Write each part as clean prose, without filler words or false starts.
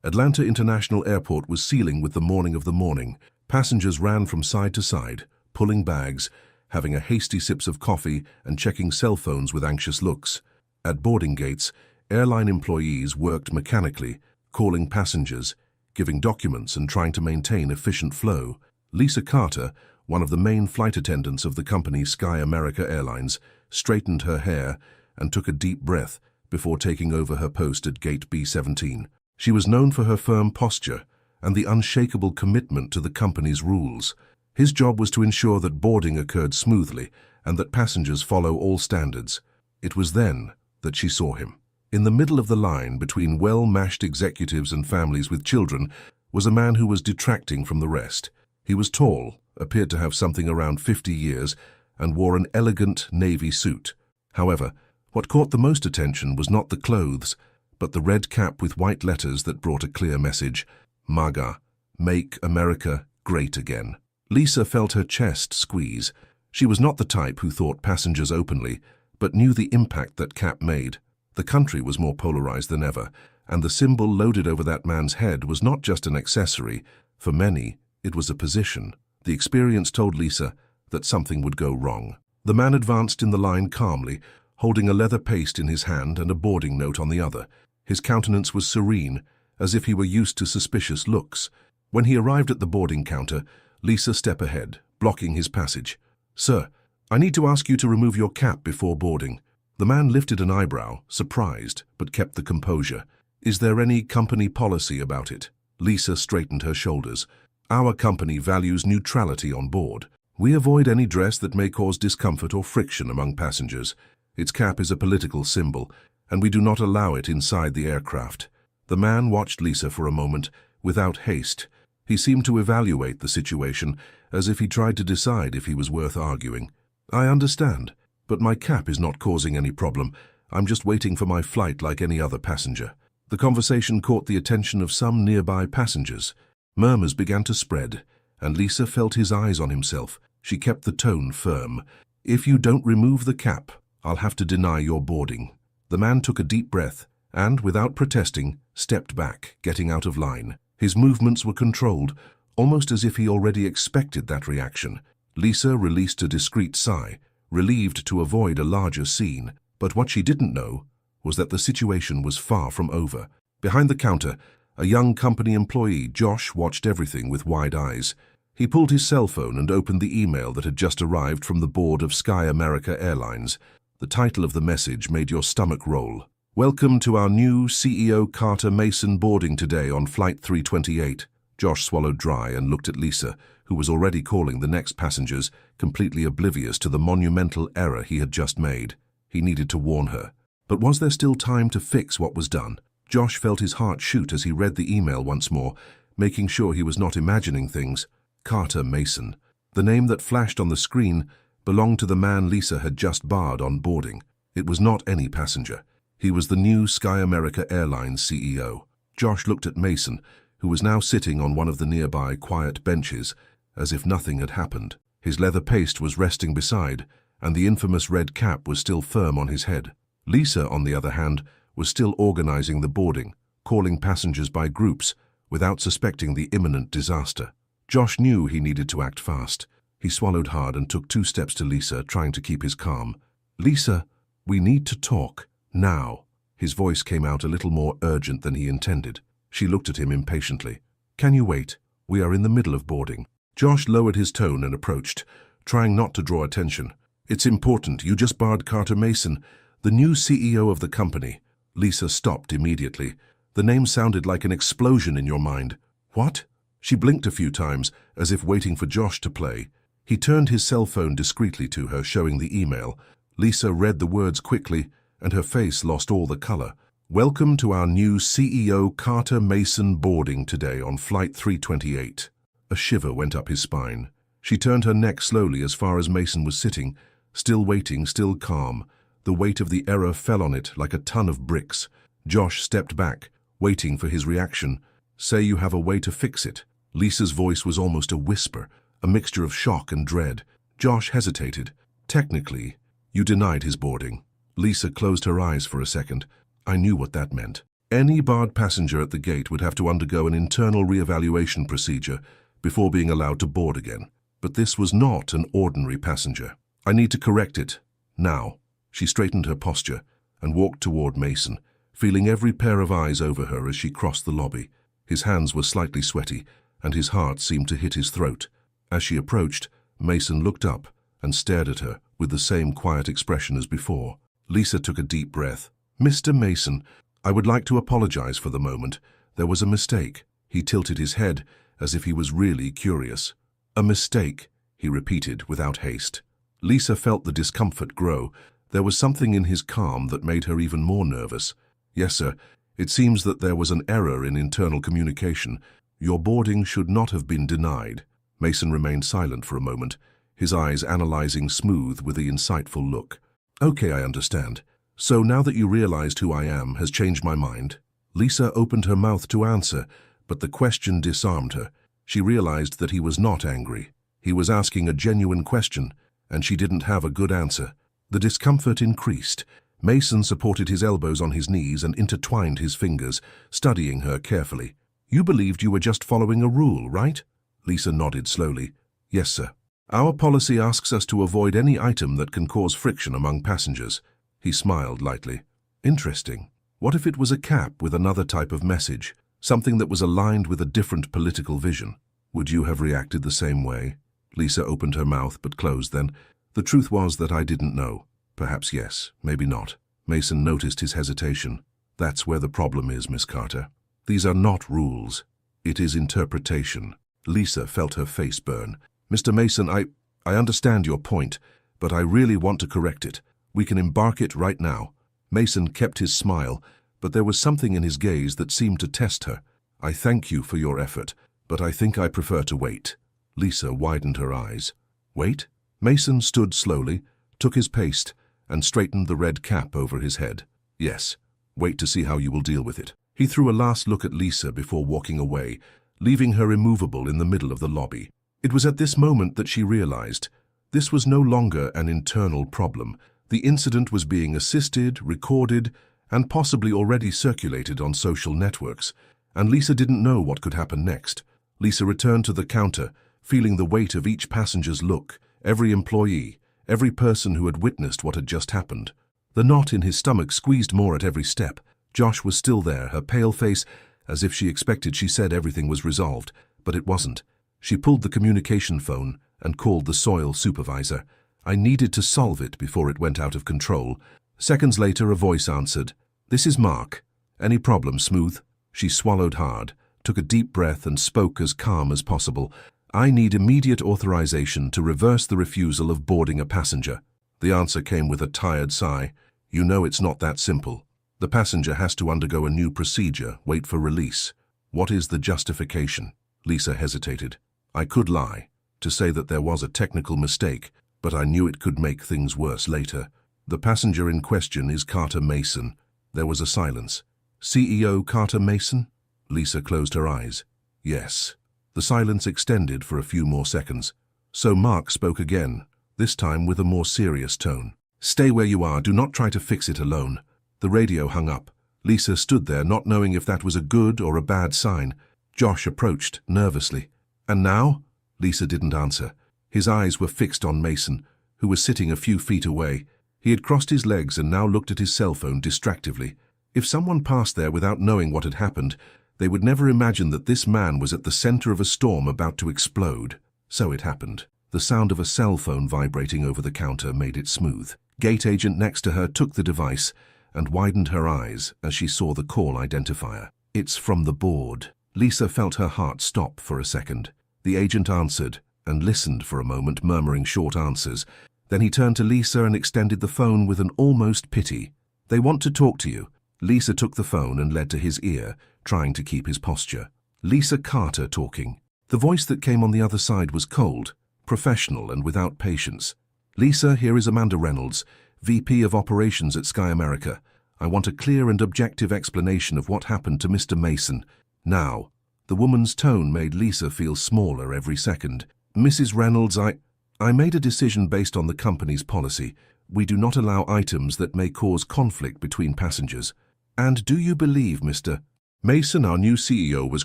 Atlanta International Airport was seething with the morning of the morning. Passengers ran from side to side, pulling bags, having a hasty sips of coffee and checking cell phones with anxious looks. At boarding gates, airline employees worked mechanically, calling passengers, giving documents and trying to maintain efficient flow. Lisa Carter, one of the main flight attendants of the company Sky America Airlines, straightened her hair and took a deep breath before taking over her post at gate B-17. She was known for her firm posture and the unshakable commitment to the company's rules. His job was to ensure that boarding occurred smoothly and that passengers follow all standards. It was then that she saw him. In the middle of the line between well-matched executives and families with children was a man who was detracting from the rest. He was tall, appeared to have something around 50 years, and wore an elegant navy suit. However, what caught the most attention was not the clothes, but the red cap with white letters that brought a clear message: MAGA, Make America Great Again. Lisa felt her chest squeeze. She was not the type who thought passengers openly, but knew the impact that cap made. The country was more polarized than ever, and the symbol loaded over that man's head was not just an accessory. For many, it was a position. The experience told Lisa that something would go wrong. The man advanced in the line calmly, holding a leather paste in his hand and a boarding note on the other. His countenance was serene, as if he were used to suspicious looks. When he arrived at the boarding counter, Lisa stepped ahead, blocking his passage. "Sir, I need to ask you to remove your cap before boarding." The man lifted an eyebrow, surprised, but kept the composure. "Is there any company policy about it?" Lisa straightened her shoulders. "Our company values neutrality on board. We avoid any dress that may cause discomfort or friction among passengers. Its cap is a political symbol, and we do not allow it inside the aircraft." The man watched Lisa for a moment, without haste. He seemed to evaluate the situation, as if he tried to decide if he was worth arguing. "I understand, but my cap is not causing any problem. I'm just waiting for my flight like any other passenger." The conversation caught the attention of some nearby passengers. Murmurs began to spread, and Lisa felt his eyes on himself. She kept the tone firm. "If you don't remove the cap, I'll have to deny your boarding." The man took a deep breath and, without protesting, stepped back, getting out of line. His movements were controlled, almost as if he already expected that reaction. Lisa released a discreet sigh, relieved to avoid a larger scene. But what she didn't know was that the situation was far from over. Behind the counter, a young company employee, Josh, watched everything with wide eyes. He pulled his cell phone and opened the email that had just arrived from the board of Sky America Airlines. The title of the message made your stomach roll. "Welcome to our new CEO Carter Mason boarding today on Flight 328. Josh swallowed dry and looked at Lisa, who was already calling the next passengers, completely oblivious to the monumental error he had just made. He needed to warn her. But was there still time to fix what was done? Josh felt his heart shoot as he read the email once more, making sure he was not imagining things. Carter Mason. The name that flashed on the screen belonged to the man Lisa had just barred on boarding. It was not any passenger. He was the new Sky America Airlines CEO. Josh looked at Mason, who was now sitting on one of the nearby quiet benches, as if nothing had happened. His leather paste was resting beside, and the infamous red cap was still firm on his head. Lisa, on the other hand, was still organizing the boarding, calling passengers by groups, without suspecting the imminent disaster. Josh knew he needed to act fast. He swallowed hard and took 2 steps to Lisa, trying to keep his calm. "Lisa, we need to talk. Now." His voice came out a little more urgent than he intended. She looked at him impatiently. "Can you wait? We are in the middle of boarding." Josh lowered his tone and approached, trying not to draw attention. "It's important. You just barred Carter Mason, the new CEO of the company." Lisa stopped immediately. The name sounded like an explosion in your mind. "What?" She blinked a few times, as if waiting for Josh to play. He turned his cell phone discreetly to her, showing the email. Lisa read the words quickly, and her face lost all the color. "Welcome to our new CEO Carter Mason boarding today on Flight 328. A shiver went up his spine. She turned her neck slowly as far as Mason was sitting, still waiting, still calm. The weight of the error fell on it like a ton of bricks. Josh stepped back, waiting for his reaction. "Say you have a way to fix it." Lisa's voice was almost a whisper, a mixture of shock and dread. Josh hesitated. "Technically, you denied his boarding." Lisa closed her eyes for a second. "I knew what that meant." Any barred passenger at the gate would have to undergo an internal re-evaluation procedure before being allowed to board again. But this was not an ordinary passenger. I need to correct it. Now. She straightened her posture and walked toward Mason, feeling every pair of eyes over her as she crossed the lobby. His hands were slightly sweaty, and his heart seemed to hit his throat. As she approached, Mason looked up and stared at her with the same quiet expression as before. Lisa took a deep breath. "Mr. Mason, I would like to apologize for the moment. There was a mistake." He tilted his head as if he was really curious. "A mistake," he repeated without haste. Lisa felt the discomfort grow. There was something in his calm that made her even more nervous. "Yes, sir. It seems that there was an error in internal communication. Your boarding should not have been denied." Mason remained silent for a moment, his eyes analyzing Smooth with a insightful look. "Okay, I understand. So now that you realized who I am has changed my mind?" Lisa opened her mouth to answer, but the question disarmed her. She realized that he was not angry. He was asking a genuine question, and she didn't have a good answer. The discomfort increased. Mason supported his elbows on his knees and intertwined his fingers, studying her carefully. "You believed you were just following a rule, right?" Lisa nodded slowly. "Yes, sir. Our policy asks us to avoid any item that can cause friction among passengers." He smiled lightly. "Interesting. What if it was a cap with another type of message, something that was aligned with a different political vision? Would you have reacted the same way?" Lisa opened her mouth but closed then. "The truth was that I didn't know. Perhaps yes, maybe not." Mason noticed his hesitation. "That's where the problem is, Miss Carter. These are not rules. It is interpretation." Lisa felt her face burn. "Mr. Mason, I understand your point, but I really want to correct it. We can embark it right now." Mason kept his smile, but there was something in his gaze that seemed to test her. "I thank you for your effort, but I think I prefer to wait." Lisa widened her eyes. "Wait?" Mason stood slowly, took his pace, and straightened the red cap over his head. "Yes, wait to see how you will deal with it." He threw a last look at Lisa before walking away, leaving her immovable in the middle of the lobby. It was at this moment that she realized this was no longer an internal problem. The incident was being assisted, recorded, and possibly already circulated on social networks, and Lisa didn't know what could happen next. Lisa returned to the counter, feeling the weight of each passenger's look, every employee, every person who had witnessed what had just happened. The knot in his stomach squeezed more at every step. Josh was still there, her pale face, as if she expected she said everything was resolved, but it wasn't. She pulled the communication phone and called the soil supervisor. I needed to solve it before it went out of control. Seconds later, a voice answered. "This is Mark. Any problem, Smooth?" She swallowed hard, took a deep breath and spoke as calm as possible. "I need immediate authorization to reverse the refusal of boarding a passenger." The answer came with a tired sigh. "You know it's not that simple. The passenger has to undergo a new procedure, wait for release." "What is the justification?" Lisa hesitated. "I could lie, to say that there was a technical mistake, but I knew it could make things worse later. The passenger in question is Carter Mason." There was a silence. "CEO Carter Mason?" Lisa closed her eyes. "Yes." The silence extended for a few more seconds. So Mark spoke again, this time with a more serious tone. "Stay where you are. Do not try to fix it alone." The radio hung up. Lisa stood there, not knowing if that was a good or a bad sign. Josh approached, nervously. "And now?" Lisa didn't answer. His eyes were fixed on Mason, who was sitting a few feet away. He had crossed his legs and now looked at his cell phone distractively. If someone passed there without knowing what had happened, they would never imagine that this man was at the center of a storm about to explode. So it happened. The sound of a cell phone vibrating over the counter made it smooth. Gate agent next to her took the device and widened her eyes as she saw the call identifier. "It's from the board." Lisa felt her heart stop for a second. The agent answered and listened for a moment, murmuring short answers. Then he turned to Lisa and extended the phone with an almost pity. "They want to talk to you." Lisa took the phone and led to his ear, trying to keep his posture. Lisa Carter talking. The voice that came on the other side was cold, professional and without patience. "Lisa, here is Amanda Reynolds, VP of Operations at Sky America. I want a clear and objective explanation of what happened to Mr. Mason. Now." The woman's tone made Lisa feel smaller every second. "Mrs. Reynolds, I made a decision based on the company's policy. We do not allow items that may cause conflict between passengers." And do you believe Mr. Mason, our new CEO, was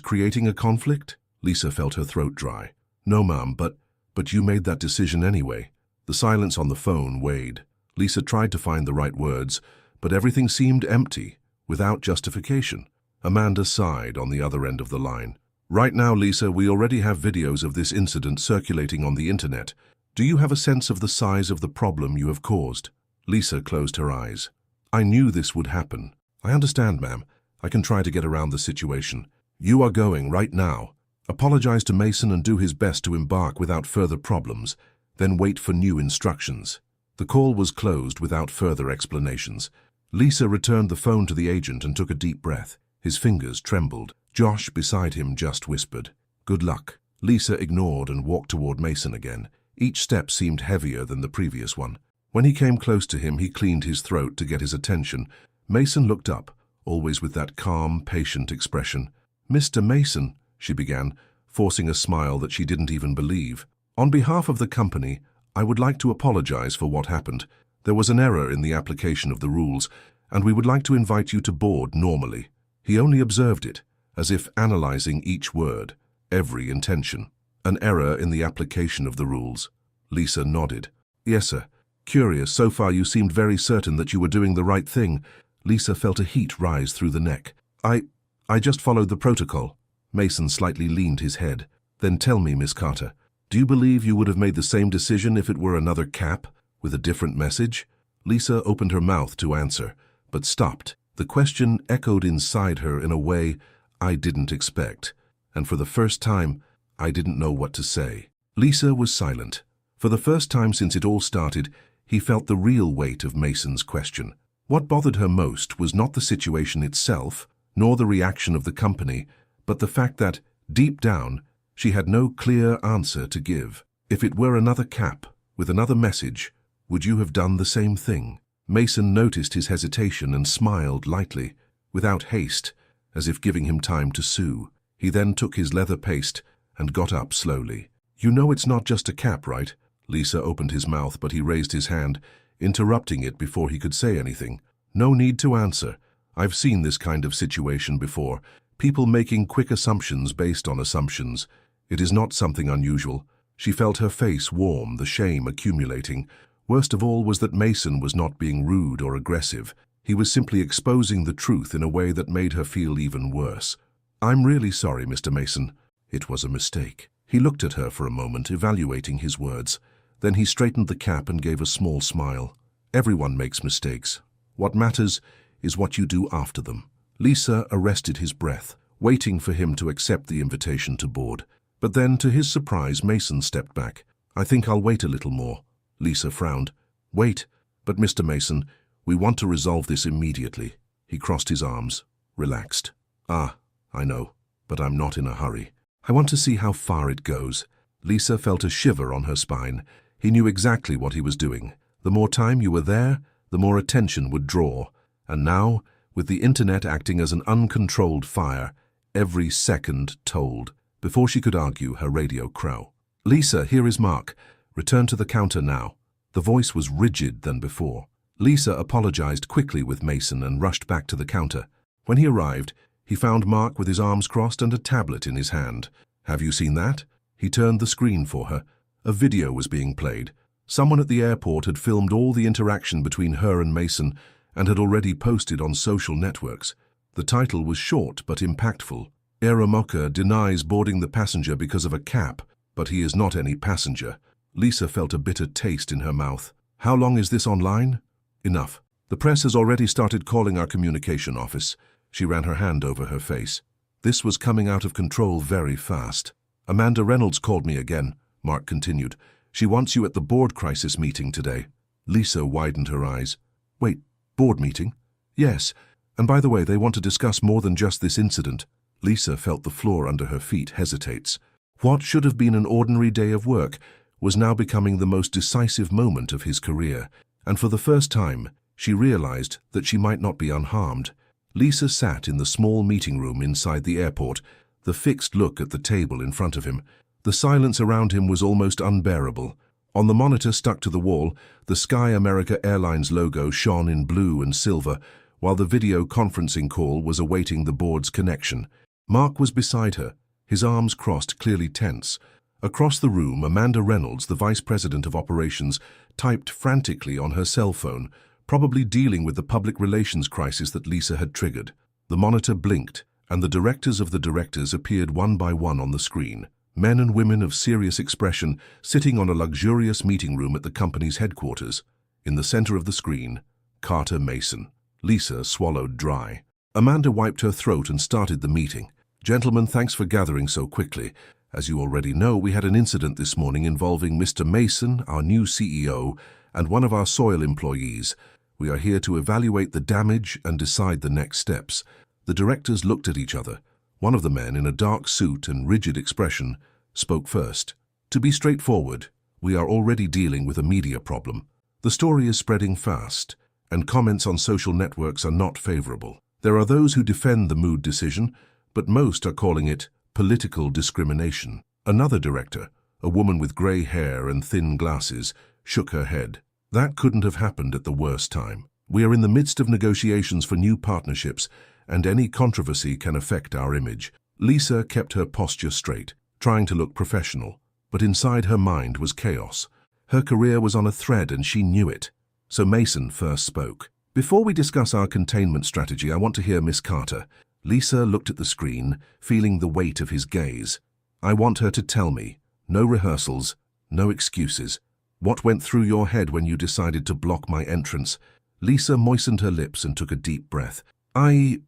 creating a conflict? Lisa felt her throat dry. No, ma'am, but you made that decision anyway. The silence on the phone weighed. Lisa tried to find the right words, but everything seemed empty, without justification. Amanda sighed on the other end of the line. Right now, Lisa, we already have videos of this incident circulating on the internet. Do you have a sense of the size of the problem you have caused? Lisa closed her eyes. I knew this would happen. I understand, ma'am. I can try to get around the situation. You are going right now. Apologize to Mason and do his best to embark without further problems, then wait for new instructions. The call was closed without further explanations. Lisa returned the phone to the agent and took a deep breath. His fingers trembled. Josh beside him just whispered, "Good luck." Lisa ignored and walked toward Mason again. Each step seemed heavier than the previous one. When he came close to him, he cleaned his throat to get his attention. Mason looked up, always with that calm, patient expression. "Mr. Mason," she began, forcing a smile that she didn't even believe. "On behalf of the company, I would like to apologize for what happened. There was an error in the application of the rules, and we would like to invite you to board normally." He only observed it, as if analyzing each word, every intention. An error in the application of the rules. Lisa nodded. "Yes, sir. Curious, so far you seemed very certain that you were doing the right thing." Lisa felt a heat rise through the neck. I just followed the protocol." Mason slightly leaned his head. "Then tell me, Miss Carter, do you believe you would have made the same decision if it were another cap, with a different message?" Lisa opened her mouth to answer, but stopped. The question echoed inside her in a way I didn't expect, and for the first time, I didn't know what to say. Lisa was silent. For the first time since it all started, he felt the real weight of Mason's question. What bothered her most was not the situation itself, nor the reaction of the company, but the fact that, deep down, she had no clear answer to give. If it were another cap, with another message, would you have done the same thing? Mason noticed his hesitation and smiled lightly, without haste, as if giving him time to sue. He then took his leather paste and got up slowly. "You know it's not just a cap, right?" Lisa opened his mouth, but he raised his hand, interrupting it before he could say anything. "No need to answer. I've seen this kind of situation before. People making quick assumptions based on assumptions. It is not something unusual." She felt her face warm, the shame accumulating. Worst of all was that Mason was not being rude or aggressive. He was simply exposing the truth in a way that made her feel even worse. "I'm really sorry, Mr. Mason. It was a mistake." He looked at her for a moment, evaluating his words. Then he straightened the cap and gave a small smile. "Everyone makes mistakes. What matters is what you do after them." Lisa arrested his breath, waiting for him to accept the invitation to board. But then, to his surprise, Mason stepped back. "I think I'll wait a little more." Lisa frowned. "Wait, but Mr. Mason, we want to resolve this immediately." He crossed his arms, relaxed. "Ah, I know, but I'm not in a hurry. I want to see how far it goes." Lisa felt a shiver on her spine. He knew exactly what he was doing. The more time you were there, the more attention would draw. And now, with the internet acting as an uncontrolled fire, every second told. Before she could argue, her radio crowed. "Lisa, here is Mark. Return to the counter now." The voice was rigid than before. Lisa apologized quickly with Mason and rushed back to the counter. When he arrived, he found Mark with his arms crossed and a tablet in his hand. "Have you seen that?" He turned the screen for her. A video was being played. Someone at the airport had filmed all the interaction between her and Mason and had already posted on social networks. The title was short but impactful. "Eramoka denies boarding the passenger because of a cap, but he is not any passenger." Lisa felt a bitter taste in her mouth. "How long is this online?" "Enough. The press has already started calling our communication office." She ran her hand over her face. "This was coming out of control very fast." "Amanda Reynolds called me again," Mark continued. "She wants you at the board crisis meeting today." Lisa widened her eyes. "Wait, board meeting?" "Yes, and by the way, they want to discuss more than just this incident." Lisa felt the floor under her feet hesitates. What should have been an ordinary day of work was now becoming the most decisive moment of his career, and for the first time, she realized that she might not be unharmed. Lisa sat in the small meeting room inside the airport, the fixed look at the table in front of him. The silence around him was almost unbearable. On the monitor stuck to the wall, the Sky America Airlines logo shone in blue and silver, while the video conferencing call was awaiting the board's connection. Mark was beside her, his arms crossed, clearly tense. Across the room, Amanda Reynolds, the Vice President of Operations, typed frantically on her cell phone, probably dealing with the public relations crisis that Lisa had triggered. The monitor blinked, and the directors of the directors appeared one by one on the screen. Men and women of serious expression sitting on a luxurious meeting room at the company's headquarters. In the center of the screen, Carter Mason. Lisa swallowed dry. Amanda wiped her throat and started the meeting. "Gentlemen, thanks for gathering so quickly. As you already know, we had an incident this morning involving Mr. Mason, our new CEO, and one of our soil employees. We are here to evaluate the damage and decide the next steps." The directors looked at each other. One of the men, in a dark suit and rigid expression, spoke first. "To be straightforward, we are already dealing with a media problem. The story is spreading fast, and comments on social networks are not favorable. There are those who defend the mood decision, but most are calling it political discrimination." Another director, a woman with grey hair and thin glasses, shook her head. "That couldn't have happened at the worst time. We are in the midst of negotiations for new partnerships, and any controversy can affect our image." Lisa kept her posture straight, trying to look professional, but inside her mind was chaos. Her career was on a thread and she knew it. So Mason first spoke. "Before we discuss our containment strategy, I want to hear Miss Carter." Lisa looked at the screen, feeling the weight of his gaze. "I want her to tell me. No rehearsals, no excuses. What went through your head when you decided to block my entrance?" Lisa moistened her lips and took a deep breath. I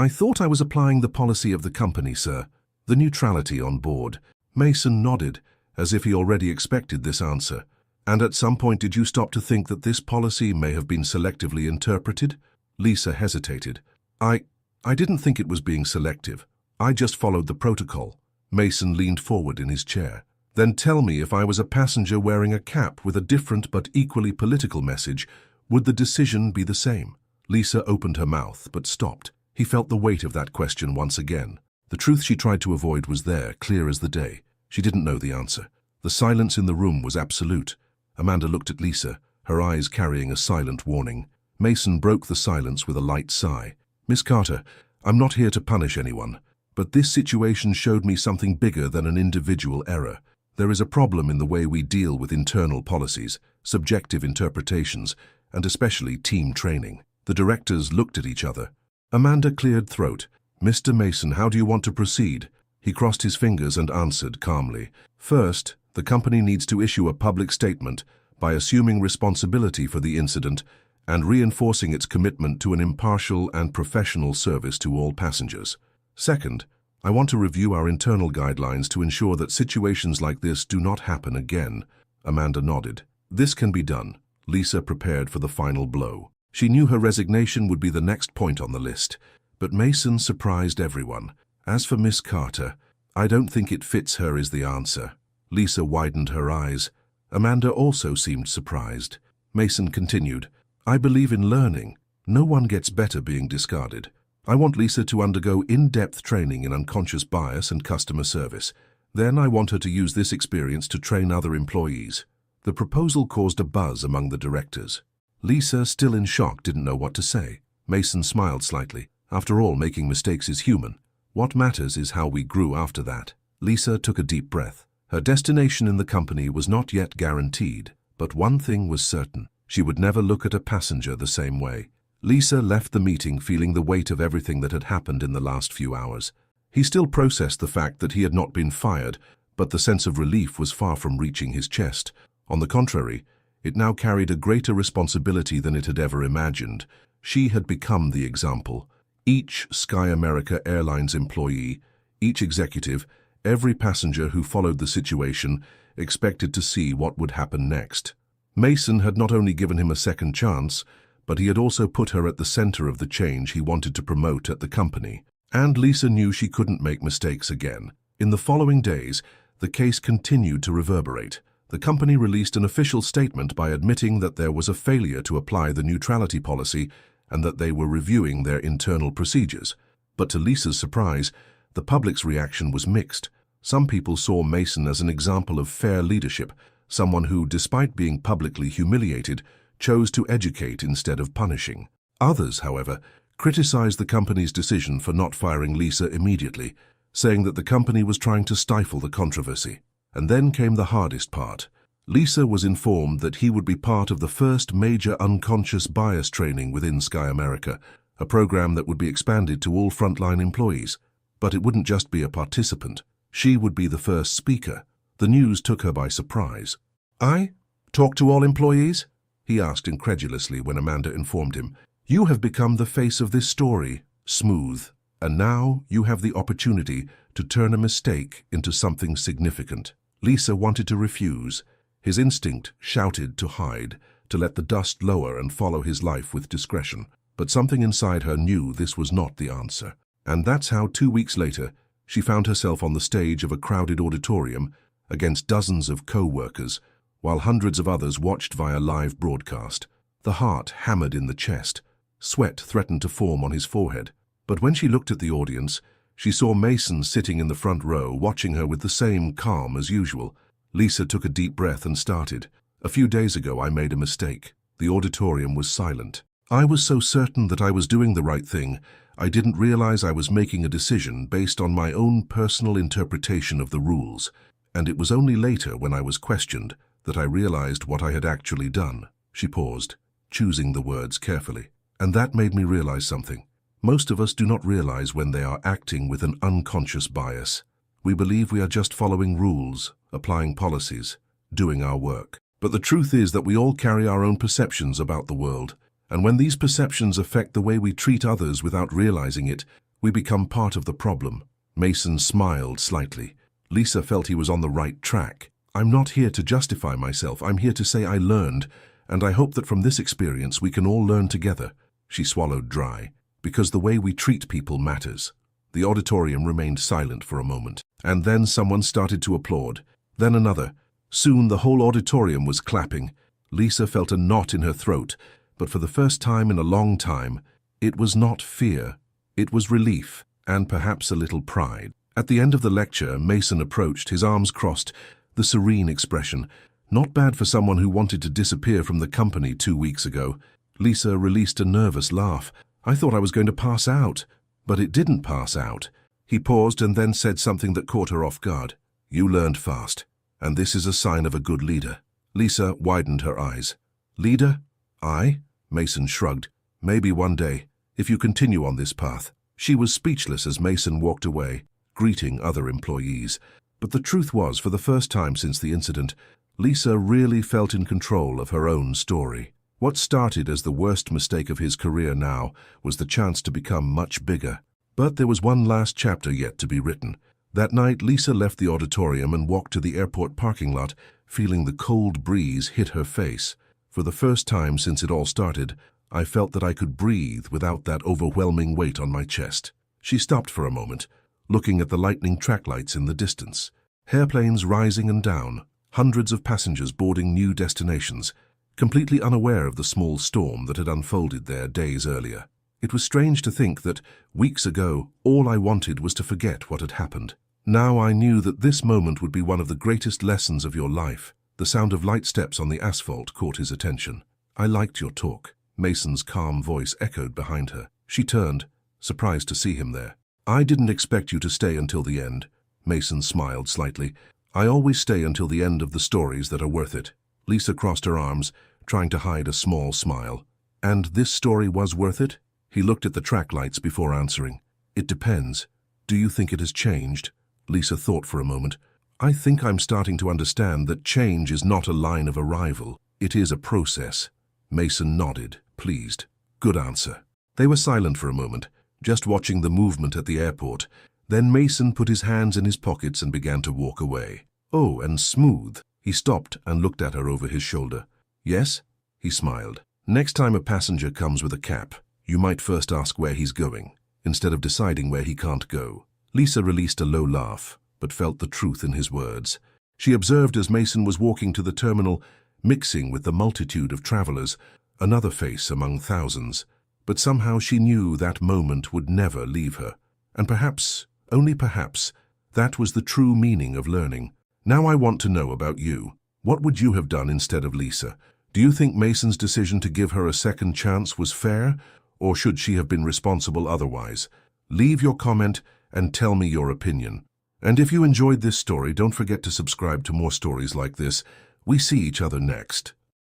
thought I was applying the policy of the company, sir. The neutrality on board." Mason nodded, as if he already expected this answer. "And at some point did you stop to think that this policy may have been selectively interpreted?" Lisa hesitated. I didn't think it was being selective. I just followed the protocol." Mason leaned forward in his chair. "Then tell me, if I was a passenger wearing a cap with a different but equally political message, would the decision be the same?" Lisa opened her mouth, but stopped. He felt the weight of that question once again. The truth she tried to avoid was there, clear as the day. She didn't know the answer. The silence in the room was absolute. Amanda looked at Lisa, her eyes carrying a silent warning. Mason broke the silence with a light sigh. "Miss Carter, I'm not here to punish anyone, but this situation showed me something bigger than an individual error. There is a problem in the way we deal with internal policies, subjective interpretations, and especially team training." The directors looked at each other. Amanda cleared throat. "Mr. Mason, how do you want to proceed?" He crossed his fingers and answered calmly. "First, the company needs to issue a public statement by assuming responsibility for the incident and reinforcing its commitment to an impartial and professional service to all passengers. Second, I want to review our internal guidelines to ensure that situations like this do not happen again." Amanda nodded. "This can be done." Lisa prepared for the final blow. She knew her resignation would be the next point on the list, but Mason surprised everyone. "As for Miss Carter, I don't think it fits her," is the answer. Lisa widened her eyes. Amanda also seemed surprised. Mason continued, "I believe in learning. No one gets better being discarded. I want Lisa to undergo in-depth training in unconscious bias and customer service. Then I want her to use this experience to train other employees." The proposal caused a buzz among the directors. Lisa, still in shock, didn't know what to say. Mason smiled slightly. After all, making mistakes is human. What matters is how we grew after that. Lisa took a deep breath. Her destination in the company was not yet guaranteed, but one thing was certain. She would never look at a passenger the same way. Lisa left the meeting feeling the weight of everything that had happened in the last few hours. He still processed the fact that he had not been fired, but the sense of relief was far from reaching his chest. On the contrary, it now carried a greater responsibility than it had ever imagined. She had become the example. Each Sky America Airlines employee, each executive, every passenger who followed the situation expected to see what would happen next. Mason had not only given him a second chance, but he had also put her at the center of the change he wanted to promote at the company. And Lisa knew she couldn't make mistakes again. In the following days, the case continued to reverberate. The company released an official statement by admitting that there was a failure to apply the neutrality policy and that they were reviewing their internal procedures. But to Lisa's surprise, the public's reaction was mixed. Some people saw Mason as an example of fair leadership, someone who, despite being publicly humiliated, chose to educate instead of punishing. Others, however, criticized the company's decision for not firing Lisa immediately, saying that the company was trying to stifle the controversy. And then came the hardest part. Lisa was informed that he would be part of the first major unconscious bias training within Sky America, a program that would be expanded to all frontline employees. But it wouldn't just be a participant. She would be the first speaker. The news took her by surprise. "I? Talk to all employees?" he asked incredulously when Amanda informed him. "You have become the face of this story, Smooth, and now you have the opportunity to turn a mistake into something significant." Lisa wanted to refuse. His instinct shouted to hide, to let the dust lower and follow his life with discretion. But something inside her knew this was not the answer. And that's how 2 weeks later, she found herself on the stage of a crowded auditorium against dozens of co-workers, while hundreds of others watched via live broadcast. The heart hammered in the chest. Sweat threatened to form on his forehead. But when she looked at the audience, she saw Mason sitting in the front row, watching her with the same calm as usual. Lisa took a deep breath and started. "A few days ago, I made a mistake." The auditorium was silent. "I was so certain that I was doing the right thing, I didn't realize I was making a decision based on my own personal interpretation of the rules. And it was only later, when I was questioned, that I realized what I had actually done." She paused, choosing the words carefully. "And that made me realize something. Most of us do not realize when they are acting with an unconscious bias. We believe we are just following rules, applying policies, doing our work. But the truth is that we all carry our own perceptions about the world. And when these perceptions affect the way we treat others without realizing it, we become part of the problem." Mason smiled slightly. Lisa felt he was on the right track. "I'm not here to justify myself. I'm here to say I learned, and I hope that from this experience we can all learn together." She swallowed dry. "Because the way we treat people matters." The auditorium remained silent for a moment, and then someone started to applaud. Then another. Soon the whole auditorium was clapping. Lisa felt a knot in her throat, but for the first time in a long time, it was not fear. It was relief, and perhaps a little pride. At the end of the lecture, Mason approached, his arms crossed, the serene expression. Not bad for someone who wanted to disappear from the company 2 weeks ago. Lisa released a nervous laugh. "I thought I was going to pass out." But it didn't pass out. He paused and then said something that caught her off guard. "You learned fast, and this is a sign of a good leader." Lisa widened her eyes. "Leader? I?" Mason shrugged. "Maybe one day, if you continue on this path." She was speechless as Mason walked away, greeting other employees. But the truth was, for the first time since the incident, Lisa really felt in control of her own story. What started as the worst mistake of his career now was the chance to become much bigger. But there was one last chapter yet to be written. That night, Lisa left the auditorium and walked to the airport parking lot, feeling the cold breeze hit her face. For the first time since it all started, I felt that I could breathe without that overwhelming weight on my chest. She stopped for a moment, looking at the lightning track lights in the distance. Airplanes rising and down, hundreds of passengers boarding new destinations, completely unaware of the small storm that had unfolded there days earlier. It was strange to think that, weeks ago, all I wanted was to forget what had happened. Now I knew that this moment would be one of the greatest lessons of your life. The sound of light steps on the asphalt caught his attention. "I liked your talk." Mason's calm voice echoed behind her. She turned, surprised to see him there. "I didn't expect you to stay until the end." Mason smiled slightly. "I always stay until the end of the stories that are worth it." Lisa crossed her arms, trying to hide a small smile. "And this story was worth it?" He looked at the track lights before answering. "It depends. Do you think it has changed?" Lisa thought for a moment. "I think I'm starting to understand that change is not a line of arrival. It is a process." Mason nodded, pleased. "Good answer." They were silent for a moment, just watching the movement at the airport. Then Mason put his hands in his pockets and began to walk away. "Oh, and Smooth." He stopped and looked at her over his shoulder. "Yes?" He smiled. "Next time a passenger comes with a cap, you might first ask where he's going, instead of deciding where he can't go." Lisa released a low laugh, but felt the truth in his words. She observed as Mason was walking to the terminal, mixing with the multitude of travelers, another face among thousands. But somehow she knew that moment would never leave her. And perhaps, only perhaps, that was the true meaning of learning. "Now I want to know about you. What would you have done instead of Lisa? Do you think Mason's decision to give her a second chance was fair, or should she have been responsible otherwise? Leave your comment and tell me your opinion. And if you enjoyed this story, don't forget to subscribe to more stories like this. We see each other next.